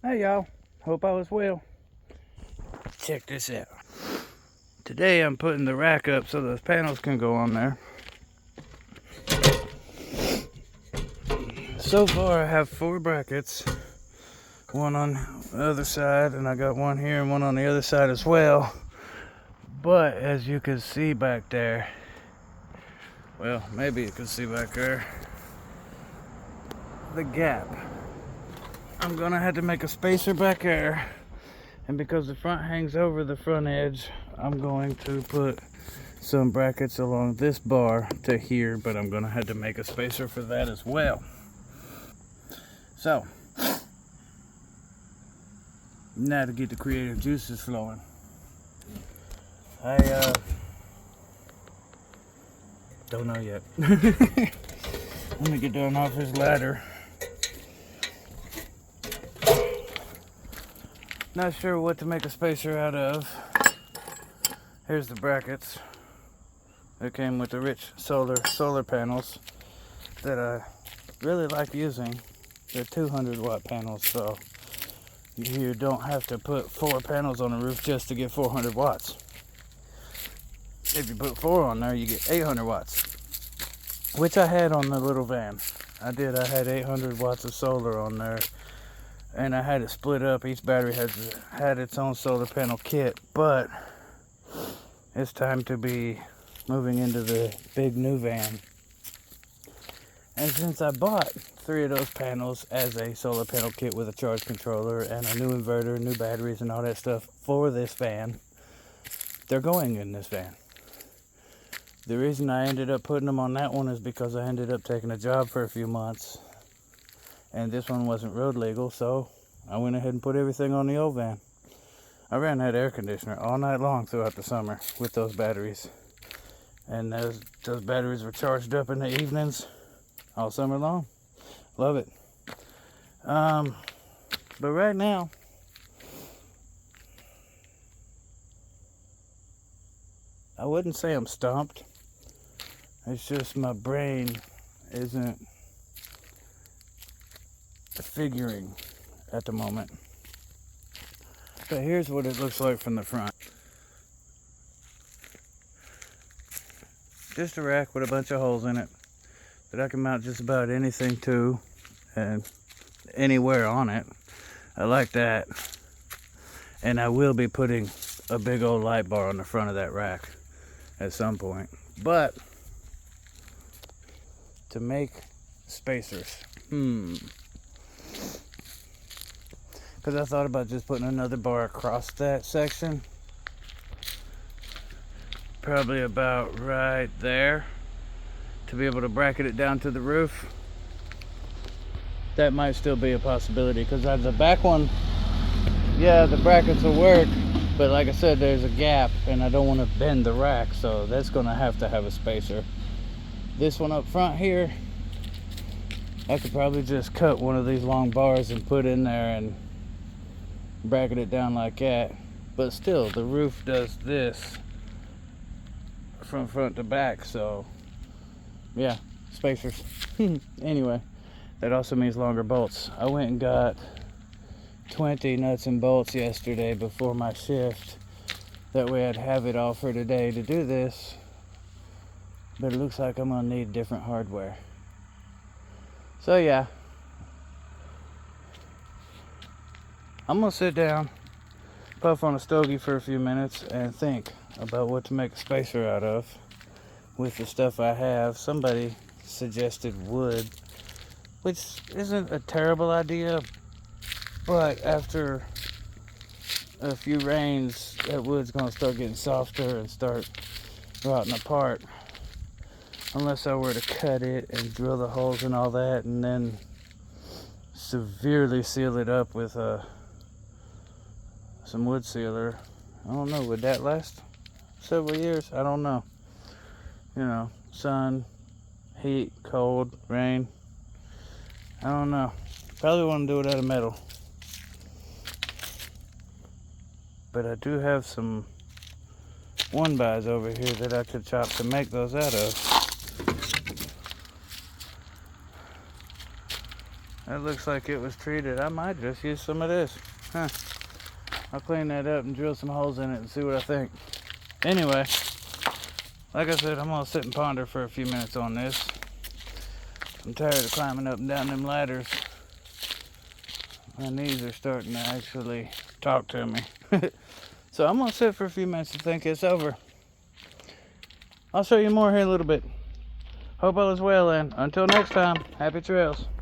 Hey y'all, hope all is well. Check this out. Today I'm putting the rack up so those panels can go on there. So far I have 4 brackets, one on the other side, and I got one here and one on the other side as well. But as you can see back there, well, maybe you can see back there, the gap. I'm gonna have to make a spacer back there, and because the front hangs over the front edge, I'm going to put some brackets along this bar to here, but I'm gonna have to make a spacer for that as well. So now to get the creative juices flowing, I don't know yet. Let me get down off this ladder. Not sure what to make a spacer out of. Here's the brackets. They came with the rich solar panels that I really like using. They're 200 watt panels, so you don't have to put 4 panels on the roof just to get 400 watts. If you put 4 on there, you get 800 watts, which I had on the little van. I had 800 watts of solar on there, and I had it split up. Each battery had its own solar panel kit, but it's time to be moving into the big new van. And since I bought 3 of those panels as a solar panel kit with a charge controller and a new inverter, new batteries, and all that stuff for this van, they're going in this van. The reason I ended up putting them on that one is because I ended up taking a job for a few months, and this one wasn't road legal, so I went ahead and put everything on the old van. I ran that air conditioner all night long throughout the summer with those batteries, and those batteries were charged up in the evenings all summer long. Love it. But right now, I wouldn't say I'm stumped. It's just my brain isn't figuring at the moment. But here's what it looks like from the front. Just a rack with a bunch of holes in it that I can mount just about anything to and anywhere on it. I like that. And I will be putting a big old light bar on the front of that rack at some point. But to make spacers, because I thought about just putting another bar across that section, probably about right there, to be able to bracket it down to the roof. That might still be a possibility, because the back one, yeah, the brackets will work, but like I said, there's a gap and I don't want to bend the rack, so that's going to have a spacer. This one up front here, I could probably just cut one of these long bars and put in there and bracket it down like that. But still, the roof does this from front to back, so yeah, spacers. Anyway, that also means longer bolts. I went and got 20 nuts and bolts yesterday before my shift. That way I'd have it all for today to do this. But it looks like I'm gonna need different hardware. So yeah, I'm gonna sit down, puff on a stogie for a few minutes, and think about what to make a spacer out of with the stuff I have. Somebody suggested wood, which isn't a terrible idea, but after a few rains, that wood's gonna start getting softer and start rotting apart. Unless I were to cut it and drill the holes and all that, and then severely seal it up with some wood sealer. I don't know, would that last several years? I don't know. You know, sun, heat, cold, rain. I don't know. Probably want to do it out of metal. But I do have some 1-bys over here that I could chop to make those out of. That looks like it was treated. I might just use some of this. Huh. I'll clean that up and drill some holes in it and see what I think. Anyway, like I said, I'm gonna sit and ponder for a few minutes on this. I'm tired of climbing up and down them ladders. My knees are starting to actually talk to me. So I'm gonna sit for a few minutes to think this over. I'll show you more here in a little bit. Hope all is well, and until next time, happy trails.